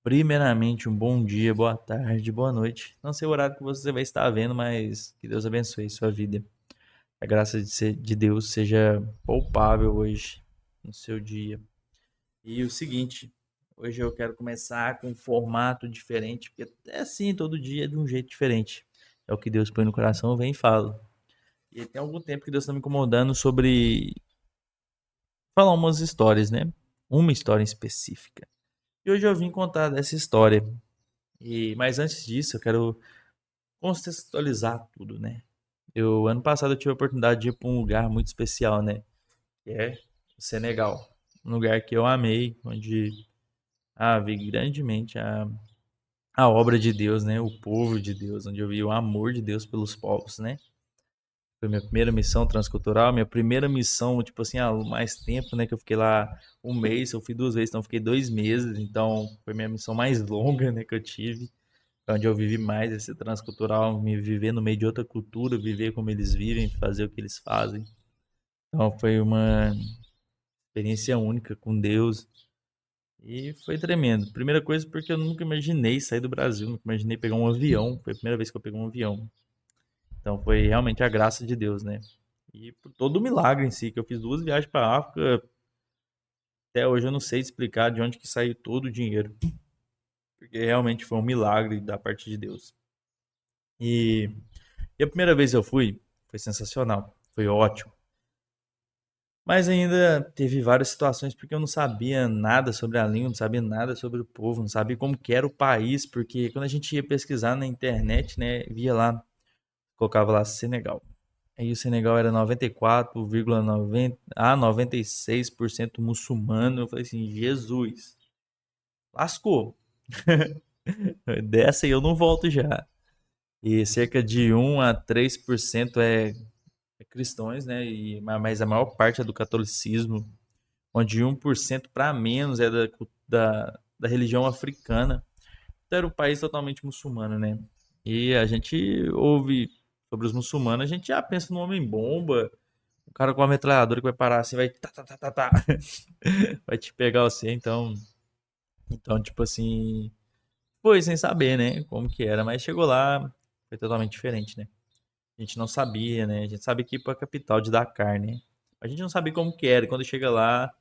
Primeiramente, um bom dia, boa tarde, boa noite. Não sei o horário que você vai estar vendo, mas que Deus abençoe sua vida. A graça de Deus seja palpável hoje no seu dia. E o seguinte, hoje eu quero começar com um formato diferente, porque é assim, todo dia é de um jeito diferente. É o que Deus põe no coração, vem e fala. E tem algum tempo que Deus está me incomodando sobre falar umas histórias, né? Uma história em específica. E hoje eu vim contar dessa história. Mas antes disso, eu quero contextualizar tudo, né? Ano passado, eu tive a oportunidade de ir para um lugar muito especial, né? Que é o Senegal. Um lugar que eu amei, onde vi grandemente a obra de Deus, né? O povo de Deus, onde eu vi o amor de Deus pelos povos, né? Foi minha primeira missão transcultural, minha primeira missão, tipo assim, há mais tempo, né? Que eu fiquei lá um mês, eu fui 2 vezes, então eu fiquei 2 meses, então foi minha missão mais longa, né? Que eu tive. Onde eu vivi mais esse transcultural, me viver no meio de outra cultura, viver como eles vivem, fazer o que eles fazem. Então foi uma experiência única com Deus e foi tremendo. Primeira coisa porque eu nunca imaginei sair do Brasil, nunca imaginei pegar um avião, foi a primeira vez que eu peguei um avião. Então foi realmente a graça de Deus, né? E por todo o milagre em si, que eu fiz 2 viagens para a África, até hoje eu não sei explicar de onde que saiu todo o dinheiro, porque realmente foi um milagre da parte de Deus. E, e a primeira vez eu fui, foi sensacional, foi ótimo. Mas ainda teve várias situações porque eu não sabia nada sobre a língua, não sabia nada sobre o povo, não sabia como que era o país, porque quando a gente ia pesquisar na internet, né, via lá, colocava lá Senegal. Aí o Senegal era 94,90 a 96% muçulmano. Eu falei assim, Jesus, lascou. Dessa aí eu não volto já. E cerca de 1 a 3% é cristãos, né? Mas a maior parte é do catolicismo, onde 1% para menos é da religião africana. Então era um país totalmente muçulmano, né? E a gente ouve sobre os muçulmanos, a gente já pensa no homem-bomba, o cara com a metralhadora que vai parar assim, vai tá, tá, tá, tá, tá, vai te pegar você, então, tipo assim, foi sem saber, né, como que era, mas chegou lá, foi totalmente diferente, né? A gente não sabia, né? A gente sabe que ir pra capital de Dakar, né? A gente não sabia como que era. E quando chega lá,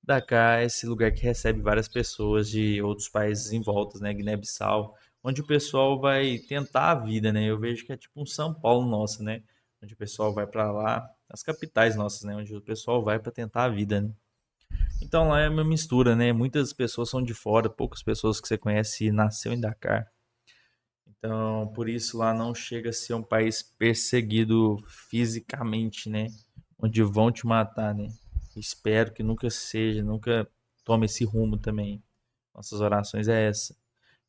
Dakar é esse lugar que recebe várias pessoas de outros países em volta, né? Guiné-Bissau, onde o pessoal vai tentar a vida, né? Eu vejo que é tipo um São Paulo nosso, né? Onde o pessoal vai pra lá, as capitais nossas, né? Onde o pessoal vai pra tentar a vida, né? Então lá é uma mistura, né? Muitas pessoas são de fora, poucas pessoas que você conhece nasceu em Dakar. Então, por isso lá não chega a ser um país perseguido fisicamente, né? Onde vão te matar, né? Espero que nunca seja, nunca tome esse rumo também. Nossas orações é essa.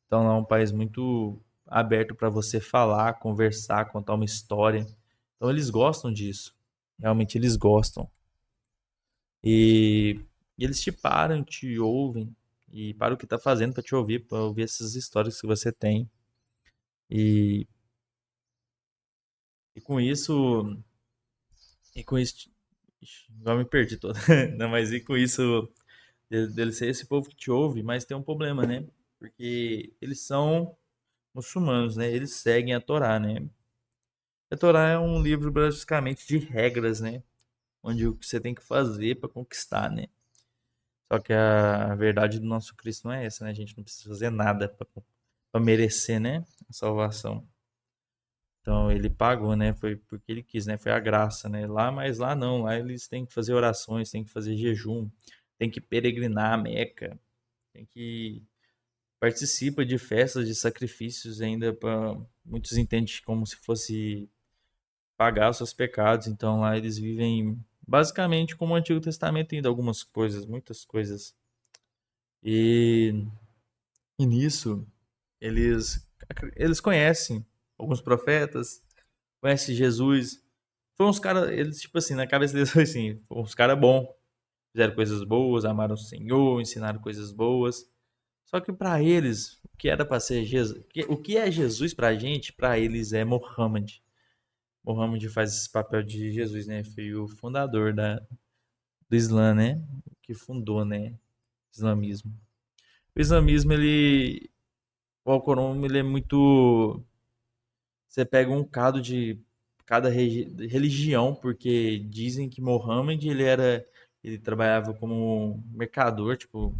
Então, lá é um país muito aberto para você falar, conversar, contar uma história. Então, eles gostam disso. Realmente eles gostam. E, e eles te param, te ouvem e param o que tá fazendo para te ouvir, para ouvir essas histórias que você tem. E, e com isso E com isso. Ixi, agora me perdi todo. Não, mas e com isso, dele ser esse povo que te ouve, mas tem um problema, né? Porque eles são muçulmanos, né? Eles seguem a Torá, né? A Torá é um livro basicamente de regras, né? Onde o que você tem que fazer para conquistar, né? Só que a verdade do nosso Cristo não é essa, né? A gente não precisa fazer nada para merecer, né? A salvação. Então ele pagou, né? Foi porque ele quis, né? Foi a graça, né? Mas lá não, lá eles têm que fazer orações, têm que fazer jejum, têm que peregrinar a Meca, tem que participa de festas, de sacrifícios ainda para muitos entendem como se fosse pagar os seus pecados. Então lá eles vivem basicamente como o Antigo Testamento ainda algumas coisas, muitas coisas. E, e nisso eles eles conhecem alguns profetas, conhecem Jesus. Foi uns caras, eles, tipo assim, na cabeça deles foi assim, foram uns caras bons, fizeram coisas boas, amaram o Senhor, ensinaram coisas boas. Só que pra eles, o que era pra ser Jesus, o que é Jesus pra gente, pra eles é Mohammed. Mohammed faz esse papel de Jesus, né? Foi o fundador do Islã, né? Que fundou, né? O islamismo. O islamismo, o Alcorão, ele é muito. Você pega um bocado de cada religião, porque dizem que Mohammed, ele trabalhava como mercador, tipo,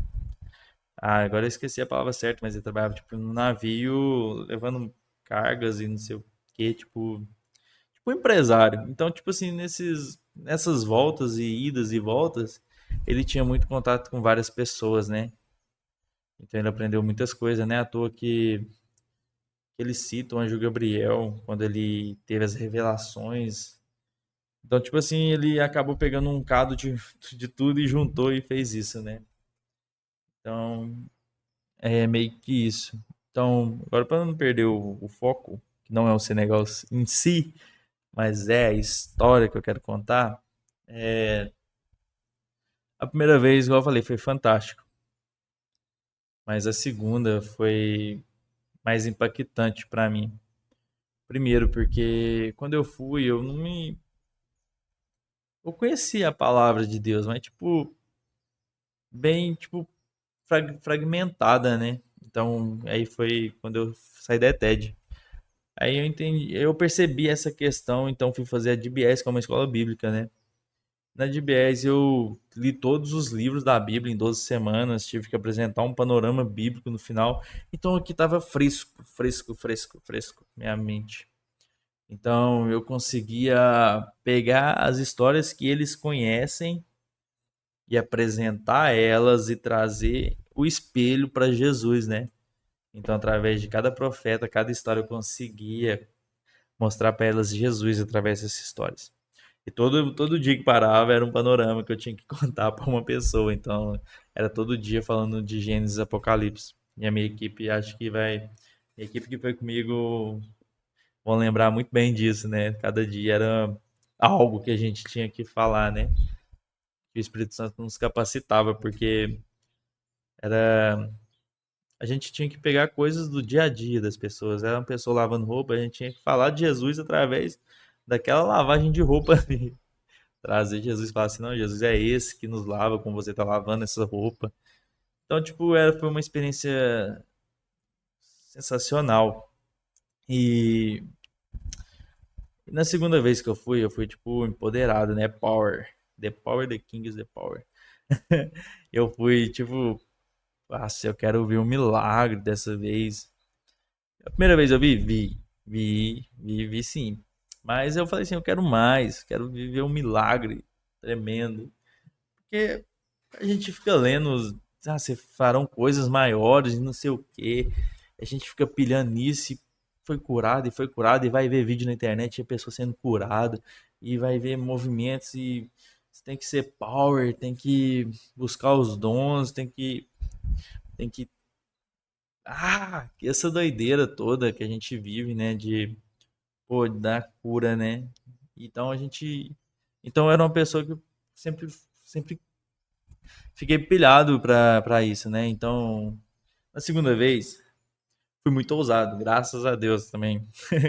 agora eu esqueci a palavra certa, mas ele trabalhava tipo num navio levando cargas e não sei o que, tipo um empresário. Então, tipo assim, nessas voltas e idas e voltas, ele tinha muito contato com várias pessoas, né? Então ele aprendeu muitas coisas, né? À toa que ele cita o anjo Gabriel quando ele teve as revelações. Então, tipo assim, ele acabou pegando um cado de tudo e juntou e fez isso, né? Então, é meio que isso. Então, agora para não perder o foco, que não é o Senegal em si, mas é a história que eu quero contar, a primeira vez, igual eu falei, foi fantástico. Mas a segunda foi mais impactante para mim. Primeiro, porque quando eu fui, eu não me. Eu conhecia a palavra de Deus, mas, tipo, bem, tipo, fragmentada, né? Então, aí foi quando eu saí da ETED. Aí eu entendi, eu percebi essa questão, então fui fazer a DBS, que é uma escola bíblica, né? Na DBS eu li todos os livros da Bíblia em 12 semanas, tive que apresentar um panorama bíblico no final. Então aqui estava fresco, fresco, fresco, fresco, minha mente. Então eu conseguia pegar as histórias que eles conhecem e apresentar elas e trazer o espelho para Jesus, né? Então, através de cada profeta, cada história, eu conseguia mostrar para elas Jesus através dessas histórias. E todo dia que parava era um panorama que eu tinha que contar para uma pessoa. Então, era todo dia falando de Gênesis e Apocalipse. E a minha equipe, acho que vai. A equipe que foi comigo vão lembrar muito bem disso, né? Cada dia era algo que a gente tinha que falar, né? Que o Espírito Santo nos capacitava, porque era a gente tinha que pegar coisas do dia a dia das pessoas. Era uma pessoa lavando roupa, a gente tinha que falar de Jesus através daquela lavagem de roupa ali. Trazer Jesus e falar assim, não, Jesus é esse que nos lava como você tá lavando essa roupa. Então, tipo, foi uma experiência sensacional. E na segunda vez que eu fui, tipo, empoderado, né? Power. The power, the king is the power. Eu fui, tipo, nossa, eu quero ver um milagre dessa vez. A primeira vez eu vi sim. Mas eu falei assim, eu quero mais, quero viver um milagre tremendo. Porque a gente fica lendo, se farão coisas maiores e não sei o quê. A gente fica pilhando nisso e foi curado, e vai ver vídeo na internet de a pessoa sendo curada, e vai ver movimentos e você tem que ser power, tem que buscar os dons, tem que essa doideira toda que a gente vive, né, de pô, da cura, né? Então a gente. Então eu era uma pessoa que eu sempre fiquei pilhado pra isso, né? Então, na segunda vez, fui muito ousado, graças a Deus também.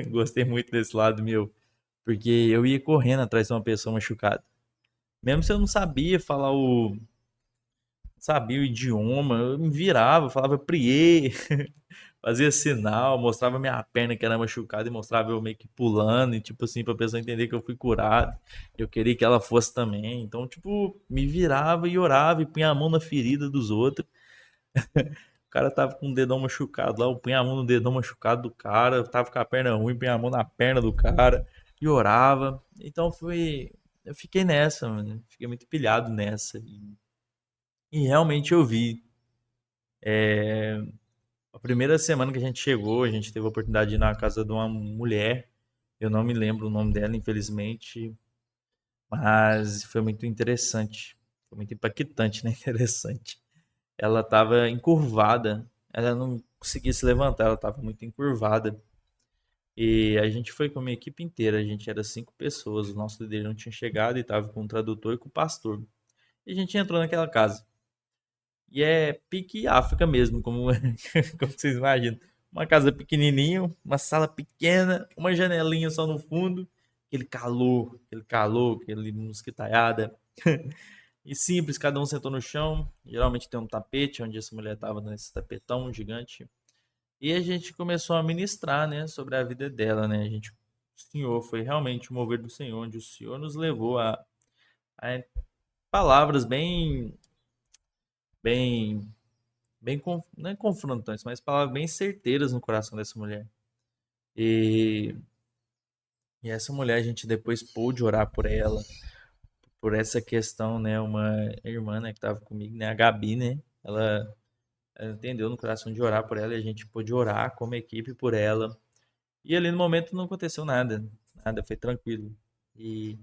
Gostei muito desse lado meu, porque eu ia correndo atrás de uma pessoa machucada. Mesmo se eu não sabia o idioma, eu me virava, falava priê, fazia sinal, mostrava minha perna que era machucada e mostrava eu meio que pulando, e tipo assim, pra pessoa entender que eu fui curado. Eu queria que ela fosse também. Então, tipo, me virava e orava e punha a mão na ferida dos outros. O cara tava com o dedão machucado lá, eu punha a mão no dedão machucado do cara, eu tava com a perna ruim, punha a mão na perna do cara e orava. Então foi. Eu fiquei nessa, mano. Fiquei muito pilhado nessa. E realmente eu vi. A primeira semana que a gente chegou, a gente teve a oportunidade de ir na casa de uma mulher. Eu não me lembro o nome dela, infelizmente, mas foi muito interessante. Foi muito impactante, né? Interessante. Ela estava encurvada, ela não conseguia se levantar, ela estava muito encurvada. E a gente foi com a minha equipe inteira, a gente era 5 pessoas, o nosso líder não tinha chegado e estava com o tradutor e com o pastor. E a gente entrou naquela casa. E é pique África mesmo, como, como vocês imaginam. Uma casa pequenininha, uma sala pequena, uma janelinha só no fundo, aquele calor, aquele mosquitaiada. E simples, cada um sentou no chão. Geralmente tem um tapete onde essa mulher estava nesse tapetão gigante. E a gente começou a ministrar, né, sobre a vida dela, né? O Senhor foi realmente o mover do Senhor, onde o Senhor nos levou a palavras bem, não é confrontantes, mas palavras bem certeiras no coração dessa mulher. E, e essa mulher a gente depois pôde orar por ela, por essa questão, né? Uma irmã, né, que estava comigo, né, a Gabi, né? Ela entendeu no coração de orar por ela e a gente pôde orar como equipe por ela. E ali no momento não aconteceu nada, nada, foi tranquilo. E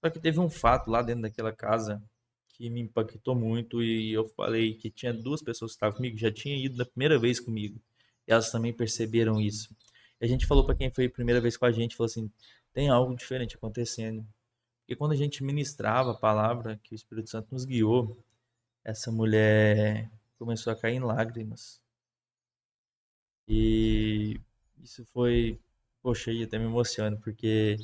só que teve um fato lá dentro daquela casa que me impactou muito e eu falei que tinha duas pessoas que estavam comigo, que já tinha ido da primeira vez comigo. E elas também perceberam isso. E a gente falou para quem foi a primeira vez com a gente, falou assim, tem algo diferente acontecendo. Porque quando a gente ministrava a palavra que o Espírito Santo nos guiou, essa mulher começou a cair em lágrimas. E isso foi, poxa, e até me emociona, porque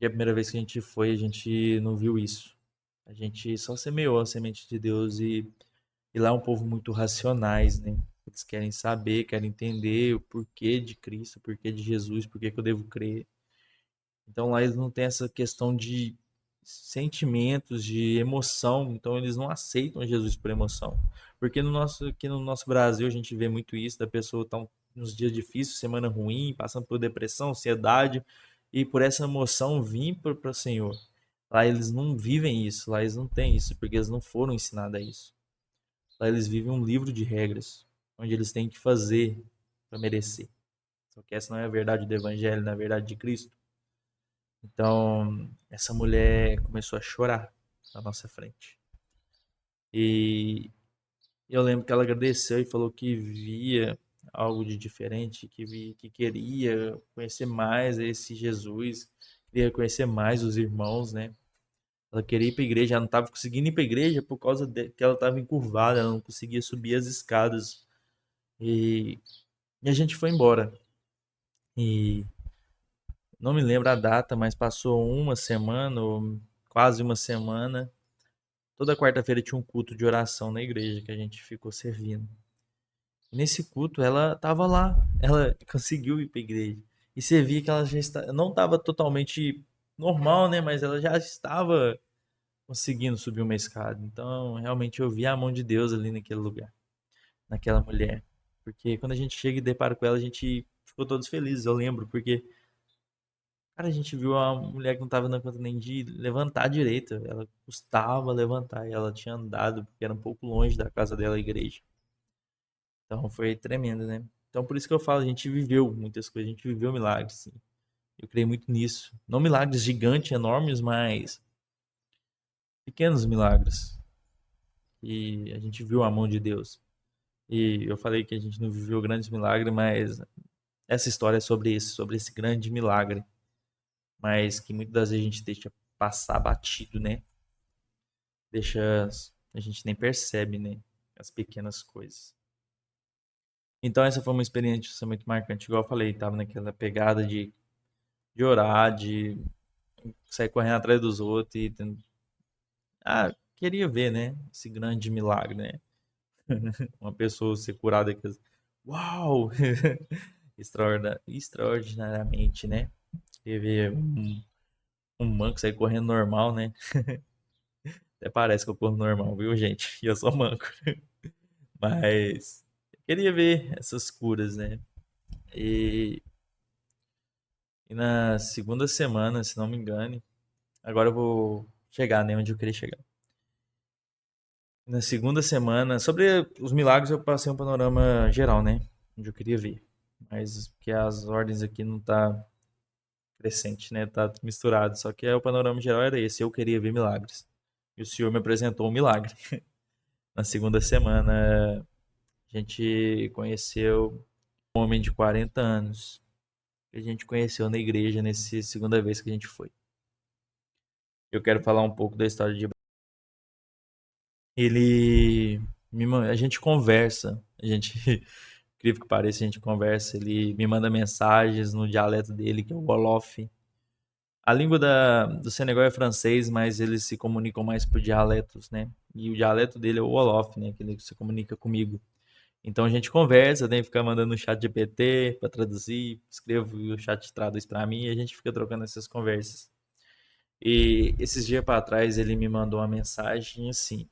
a primeira vez que a gente foi, a gente não viu isso. A gente só semeou a semente de Deus e lá é um povo muito racionais, né? Eles querem saber, querem entender o porquê de Cristo, o porquê de Jesus, por que eu devo crer. Então lá eles não têm essa questão de sentimentos, de emoção, então eles não aceitam Jesus por emoção. Porque aqui no nosso Brasil a gente vê muito isso, da pessoa estar nos dias difíceis, semana ruim, passando por depressão, ansiedade, e por essa emoção vir para o Senhor. Lá eles não vivem isso, lá eles não têm isso, porque eles não foram ensinados a isso. Lá eles vivem um livro de regras, onde eles têm que fazer para merecer. Só que essa não é a verdade do Evangelho, na verdade de Cristo. Então, essa mulher começou a chorar na nossa frente. E eu lembro que ela agradeceu e falou que via algo de diferente, que queria conhecer mais esse Jesus, queria conhecer mais os irmãos, né? Ela queria ir para a igreja, ela não estava conseguindo ir para a igreja por causa de que ela estava encurvada, ela não conseguia subir as escadas. E, e a gente foi embora. E não me lembro a data, mas passou uma semana, ou quase uma semana. Toda quarta-feira tinha um culto de oração na igreja que a gente ficou servindo. E nesse culto ela estava lá, ela conseguiu ir para a igreja. E você via que ela não estava totalmente normal, né? Mas ela já estava conseguindo subir uma escada. Então, realmente eu vi a mão de Deus ali naquele lugar, naquela mulher. Porque quando a gente chega e depara com ela, a gente ficou todos felizes, eu lembro, porque cara, a gente viu uma mulher que não estava dando conta nem de levantar direito. Ela custava levantar e ela tinha andado, porque era um pouco longe da casa dela, a igreja. Então foi tremendo, né? Então por isso que eu falo, a gente viveu muitas coisas, a gente viveu milagres, sim. Eu creio muito nisso. Não milagres gigantes, enormes, mas pequenos milagres. E a gente viu a mão de Deus. E eu falei que a gente não viveu grandes milagres, mas essa história é sobre isso, sobre esse grande milagre. Mas que muitas das vezes a gente deixa passar batido, né? Deixa, a gente nem percebe, né? As pequenas coisas. Então essa foi uma experiência muito marcante, igual eu falei, tava naquela pegada de orar, de sair correndo atrás dos outros e queria ver, né? Esse grande milagre, né? Uma pessoa ser curada que uau! Extraordinariamente, né? Queria ver um manco sair correndo normal, né? Até parece que eu corro normal, viu, gente? E eu sou manco. Mas eu queria ver essas curas, né? E, e na segunda semana, se não me engane, agora eu vou chegar, né, onde eu queria chegar. Na segunda semana, sobre os milagres eu passei um panorama geral, né, onde eu queria ver. Mas que as ordens aqui não tá crescente, né, tá misturado. Só que o panorama geral era esse, eu queria ver milagres. E o Senhor me apresentou um milagre. Na segunda semana, a gente conheceu um homem de 40 anos que a gente conheceu na igreja nessa segunda vez que a gente foi. Eu quero falar um pouco da história de ele a gente conversa, a gente incrível que pareça, a gente conversa, ele me manda mensagens no dialeto dele, que é o Wolof. A língua do Senegal é francês, mas eles se comunicam mais por dialetos, né? E o dialeto dele é o Wolof, né? Que ele se comunica comigo. Então a gente conversa, né? Fica mandando no chat GPT para traduzir, escrevo e o chat traduz para mim e a gente fica trocando essas conversas. E esses dias para trás ele me mandou uma mensagem assim: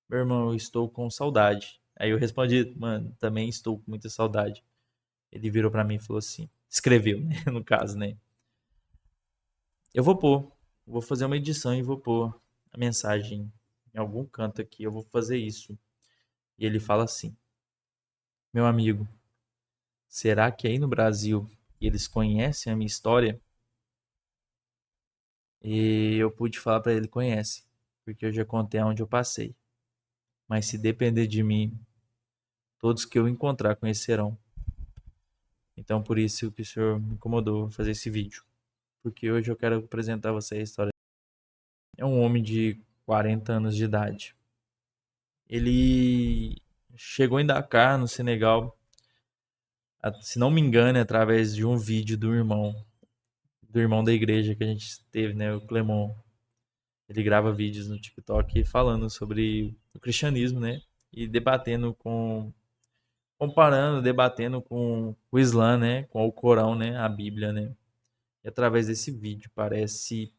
Meu irmão, eu estou com saudade. Aí eu respondi: Mano, também estou com muita saudade. Ele virou para mim e falou assim: Escreveu, né? No caso, né? Eu vou pôr, vou fazer uma edição e vou pôr a mensagem em algum canto aqui. Eu vou fazer isso. E ele fala assim: Meu amigo, será que aí no Brasil eles conhecem a minha história? E eu pude falar para ele: Conhece, porque eu já contei aonde eu passei. Mas se depender de mim, todos que eu encontrar conhecerão. Então por isso que o senhor me incomodou fazer esse vídeo. Porque hoje eu quero apresentar a você a história. É um homem de 40 anos de idade. Ele chegou em Dakar, no Senegal, se não me engano, é através de um vídeo do irmão da igreja que a gente teve, né, o Clemon. Ele grava vídeos no TikTok falando sobre o cristianismo, né, e debatendo comparando, debatendo com o Islã, né, com o Corão, né, a Bíblia, né. E através desse vídeo, parece,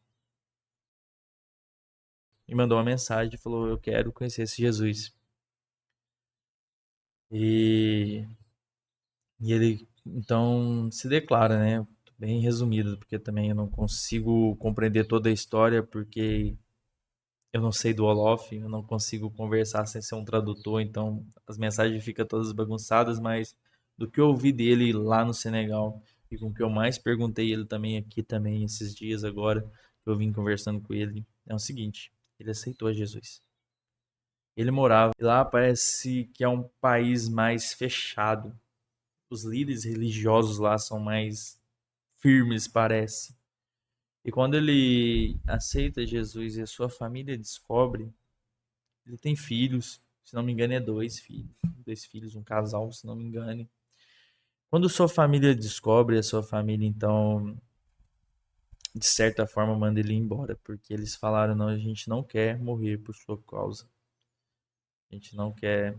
me mandou uma mensagem e falou: Eu quero conhecer esse Jesus. E, e ele então se declara, né? Bem resumido, porque também eu não consigo compreender toda a história, porque eu não sei do Olof, eu não consigo conversar sem ser um tradutor, então as mensagens ficam todas bagunçadas, mas do que eu ouvi dele lá no Senegal e com o que eu mais perguntei ele também aqui também esses dias agora, que eu vim conversando com ele, é o seguinte: ele aceitou Jesus. Ele morava lá, parece que é um país mais fechado. Os líderes religiosos lá são mais firmes, parece. E quando ele aceita Jesus e a sua família descobre, ele tem filhos, se não me engano é dois filhos, um casal, se não me engano. Quando sua família descobre, a sua família então, de certa forma, manda ele embora, porque eles falaram: não, a gente não quer morrer por sua causa, a gente não quer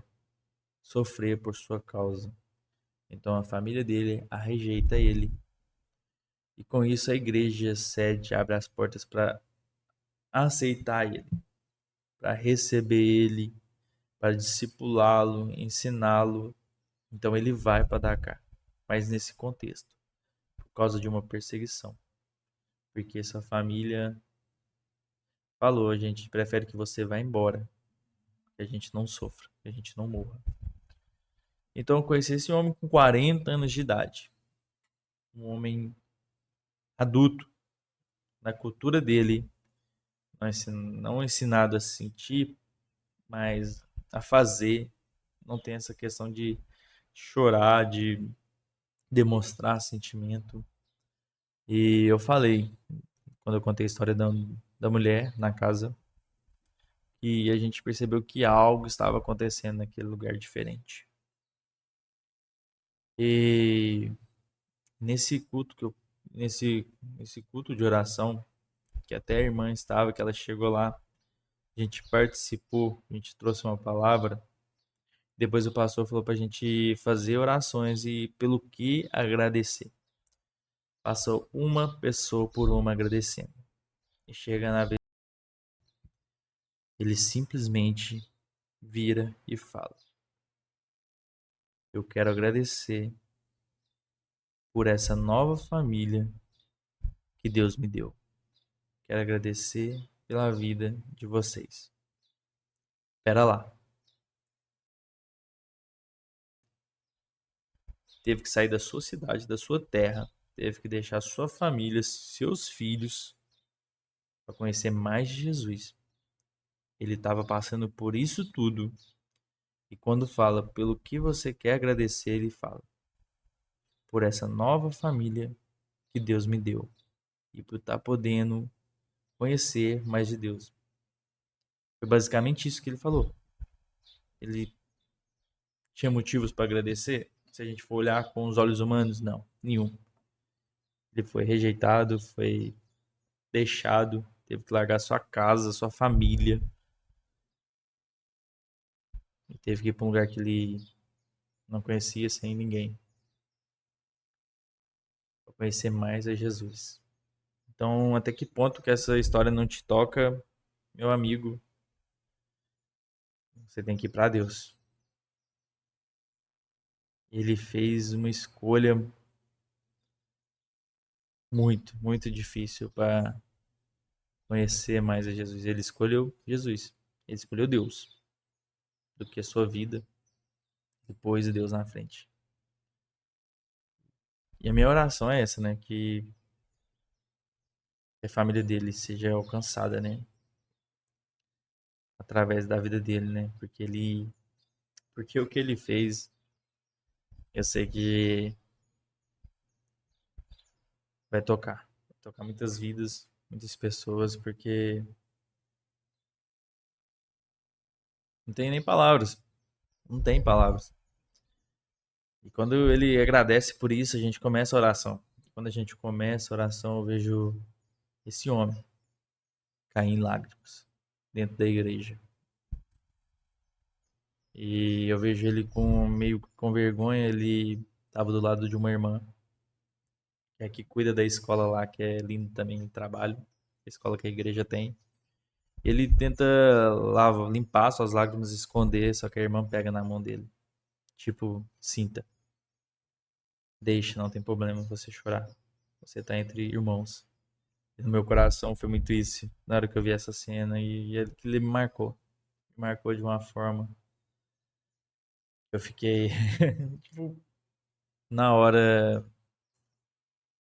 sofrer por sua causa. Então a família dele a rejeita ele. E com isso a igreja sede abre as portas para aceitar ele, para receber ele, para discipulá-lo, ensiná-lo. Então ele vai para Dakar, mas nesse contexto, por causa de uma perseguição, porque sua família falou: a gente prefere que você vá embora, que a gente não sofra, que a gente não morra. Então eu conheci esse homem com 40 anos de idade, um homem adulto, na cultura dele, não ensinado a sentir, mas a fazer. Não tem essa questão de chorar, de demonstrar sentimento. E eu falei, quando eu contei a história da mulher na casa, que a gente percebeu que algo estava acontecendo naquele lugar diferente. E nesse culto nesse culto de oração, que até a irmã estava, que ela chegou lá, a gente participou, a gente trouxe uma palavra. Depois o pastor falou para a gente fazer orações e pelo que agradecer. Passou uma pessoa por uma agradecendo. E chega na vez, ele simplesmente vira e fala: Eu quero agradecer por essa nova família que Deus me deu. Quero agradecer pela vida de vocês. Pera lá. Teve que sair da sua cidade, da sua terra. Teve que deixar sua família, seus filhos, para conhecer mais de Jesus. Ele estava passando por isso tudo. E quando fala pelo que você quer agradecer, ele fala: por essa nova família que Deus me deu. E por estar podendo conhecer mais de Deus. Foi basicamente isso que ele falou. Ele tinha motivos para agradecer? Se a gente for olhar com os olhos humanos, não, nenhum. Ele foi rejeitado, foi deixado, teve que largar sua casa, sua família, e teve que ir para um lugar que ele não conhecia sem ninguém, para conhecer mais a Jesus. Então, até que ponto que essa história não te toca, meu amigo? Você tem que ir para Deus. Ele fez uma escolha muito difícil para conhecer mais a Jesus. Ele escolheu Jesus. Ele escolheu Deus do que a sua vida, depois de Deus na frente. E a minha oração é essa, né? Que a família dele seja alcançada, né? Através da vida dele, né? Porque o que ele fez, eu sei que vai tocar muitas vidas, muitas pessoas, porque não tem nem palavras, não tem palavras. E quando ele agradece por isso, a gente começa a oração. Quando a gente começa a oração, eu vejo esse homem cair em lágrimas dentro da igreja. E eu vejo ele com meio com vergonha, ele estava do lado de uma irmã, que é que cuida da escola lá, que é lindo também o trabalho, a escola que a igreja tem. Ele tenta limpar suas lágrimas, esconder, só que a irmã pega na mão dele. Tipo, sinta, deixa, não tem problema você chorar. Você tá entre irmãos. E no meu coração foi muito isso, na hora que eu vi essa cena, e ele me marcou. Me marcou de uma forma. Eu fiquei, tipo, na hora.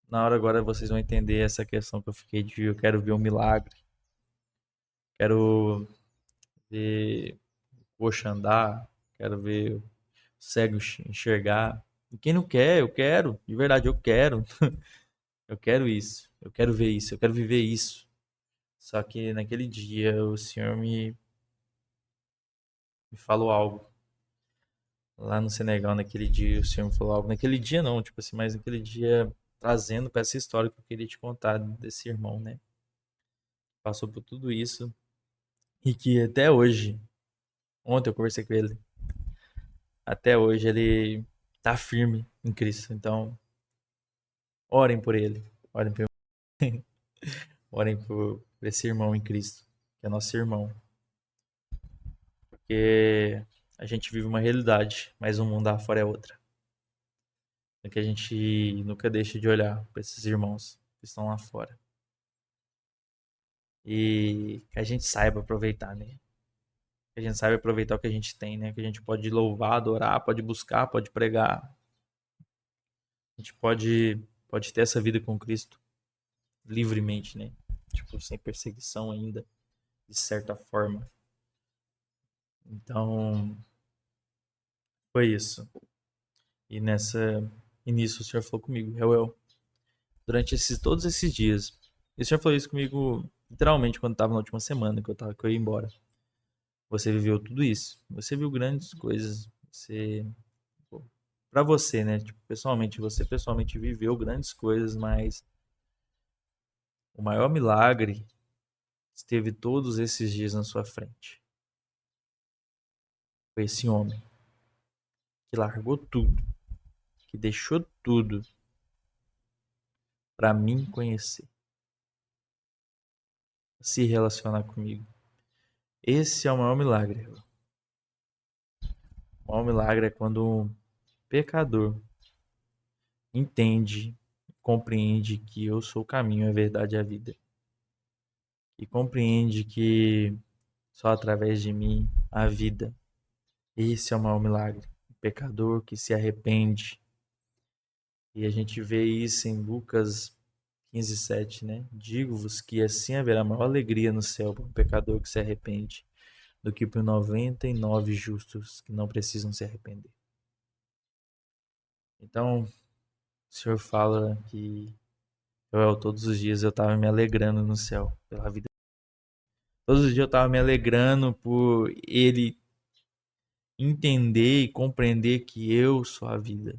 Na hora agora vocês vão entender essa questão que eu fiquei de eu quero ver um milagre, quero ver o coxo andar, quero ver o cego enxergar. E quem não quer, eu quero, de verdade, eu quero. Eu quero isso, eu quero ver isso, eu quero viver isso. Só que naquele dia o Senhor me falou algo. Lá no Senegal, naquele dia, o Senhor me falou algo. Naquele dia não, tipo assim, mas naquele dia trazendo para essa história que eu queria te contar desse irmão, né? Passou por tudo isso e que até hoje, ontem eu conversei com ele, até hoje ele tá firme em Cristo. Então, orem por ele, orem por, orem por esse irmão em Cristo, que é nosso irmão, porque a gente vive uma realidade, mas o mundo lá fora é outra. É que a gente nunca deixa de olhar para esses irmãos que estão lá fora. E que a gente saiba aproveitar, né? Que a gente saiba aproveitar o que a gente tem, né? Que a gente pode louvar, adorar, pode buscar, pode pregar. A gente pode ter essa vida com Cristo livremente, né? Tipo, sem perseguição ainda, de certa forma. Então, foi isso. E e nisso o Senhor falou comigo, Reuel, durante todos esses dias. E o Senhor falou isso comigo, literalmente, quando estava na última semana que eu ia embora. Você viveu tudo isso. Você viu grandes coisas. Para você, né? Tipo, pessoalmente, você pessoalmente viveu grandes coisas, mas o maior milagre esteve todos esses dias na sua frente. Foi esse homem que largou tudo, que deixou tudo para mim conhecer, se relacionar comigo. Esse é o maior milagre. O maior milagre é quando um pecador entende, compreende que eu sou o caminho, a verdade e a vida. E compreende que só através de mim há vida. Esse é o maior milagre. O pecador que se arrepende. E a gente vê isso em Lucas 15:7, né? Digo-vos que assim haverá maior alegria no céu para um pecador que se arrepende do que por 99 justos que não precisam se arrepender. Então, o Senhor fala que todos os dias eu estava me alegrando no céu pela vida. Todos os dias eu estava me alegrando por Ele entender e compreender que eu sou a vida,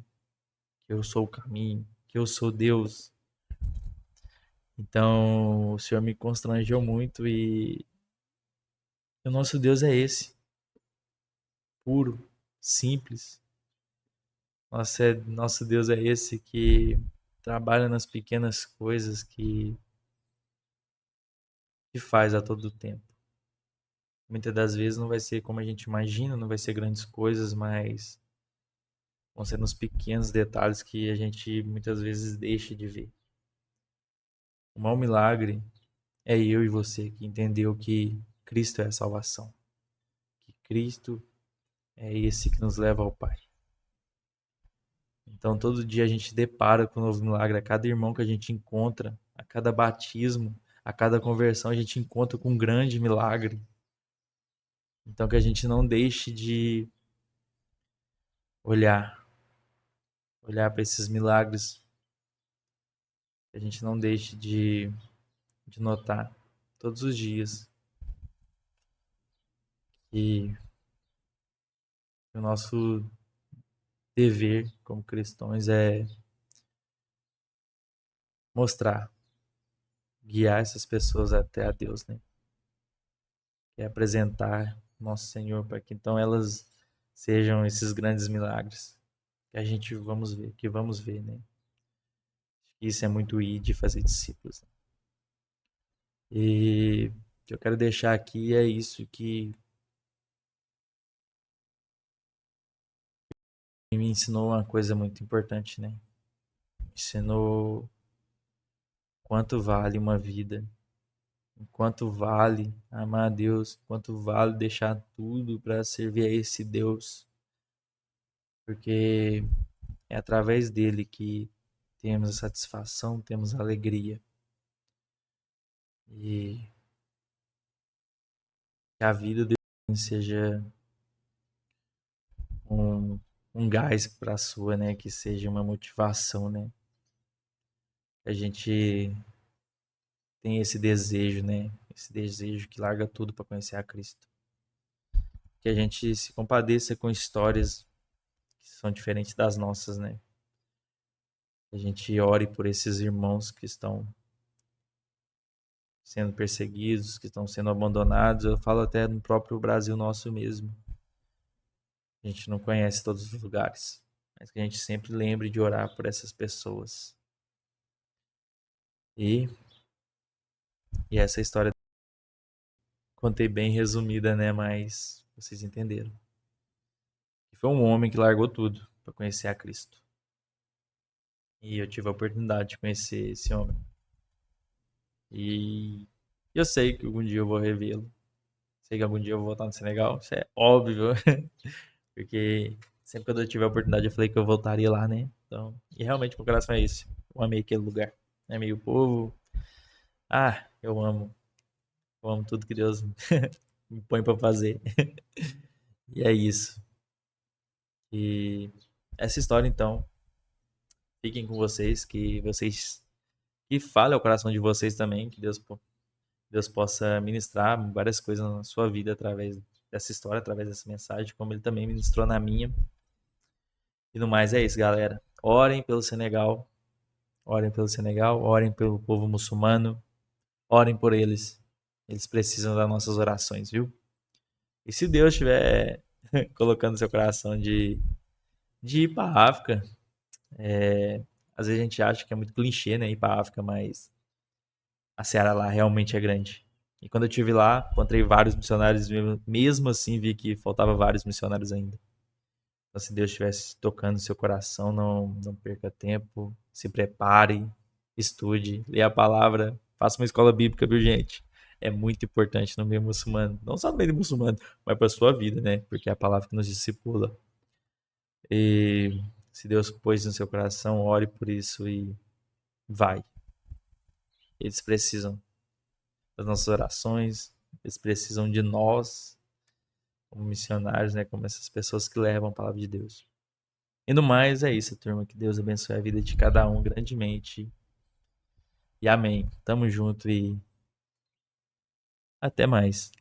que eu sou o caminho, que eu sou Deus. Então, o Senhor me constrangeu muito e o nosso Deus é esse, puro, simples. Nosso Deus é esse que trabalha nas pequenas coisas que faz a todo tempo. Muitas das vezes não vai ser como a gente imagina, não vai ser grandes coisas, mas vão ser nos pequenos detalhes que a gente muitas vezes deixa de ver. O maior milagre é eu e você que entendeu que Cristo é a salvação, que Cristo é esse que nos leva ao Pai. Então todo dia a gente depara com um novo milagre, a cada irmão que a gente encontra, a cada batismo, a cada conversão a gente encontra com um grande milagre. Então que a gente não deixe de olhar, olhar para esses milagres, que a gente não deixe de notar todos os dias que o nosso dever como cristãos é mostrar, guiar essas pessoas até a Deus, né? É apresentar nosso Senhor para que então elas sejam esses grandes milagres que a gente vamos ver, né? Isso é muito ir de fazer discípulos. Né? E o que eu quero deixar aqui é isso que me ensinou uma coisa muito importante, né? Me ensinou quanto vale uma vida, quanto vale amar a Deus, quanto vale deixar tudo para servir a esse Deus, porque é através dele que temos a satisfação, temos a alegria. E que a vida dele seja um, um gás para a sua, né? Que seja uma motivação, né? A gente tem esse desejo, né? Esse desejo que larga tudo para conhecer a Cristo. Que a gente se compadeça com histórias que são diferentes das nossas, né? Que a gente ore por esses irmãos que estão sendo perseguidos, que estão sendo abandonados. Eu falo até no próprio Brasil nosso mesmo. A gente não conhece todos os lugares, mas que a gente sempre lembre de orar por essas pessoas. E, e essa história contei bem resumida, né? Mas vocês entenderam. E foi um homem que largou tudo para conhecer a Cristo. E eu tive a oportunidade de conhecer esse homem. E eu sei que algum dia eu vou revê-lo. Sei que algum dia eu vou voltar no Senegal. Isso é óbvio. Porque sempre que eu tive a oportunidade eu falei que eu voltaria lá, né? Então, e realmente meu coração é esse. Eu amei aquele lugar. Amei o povo. Ah, eu amo. Eu amo tudo que Deus me põe para fazer. E é isso. E essa história, então, fiquem com vocês, que fale ao coração de vocês também, que Deus possa ministrar várias coisas na sua vida através dessa história, através dessa mensagem, como ele também ministrou na minha. E no mais é isso, galera. Orem pelo Senegal, orem pelo povo muçulmano, orem por eles. Eles precisam das nossas orações, viu? E se Deus estiver colocando no seu coração de ir para a África, às vezes a gente acha que é muito clichê, né, ir para a África, mas a seara lá realmente é grande. E quando eu estive lá, encontrei vários missionários, mesmo assim vi que faltava vários missionários ainda. Então, se Deus estivesse tocando seu coração, não perca tempo, se prepare, estude, leia a palavra, faça uma escola bíblica, viu, gente? É muito importante no meio muçulmano. Não só no meio muçulmano, mas para a sua vida, né? Porque é a palavra que nos discipula. E se Deus pôs no seu coração, ore por isso e vai. Eles precisam das nossas orações, eles precisam de nós, como missionários, né? Como essas pessoas que levam a palavra de Deus. E no mais, é isso, turma. Que Deus abençoe a vida de cada um grandemente. E amém. Tamo junto e até mais.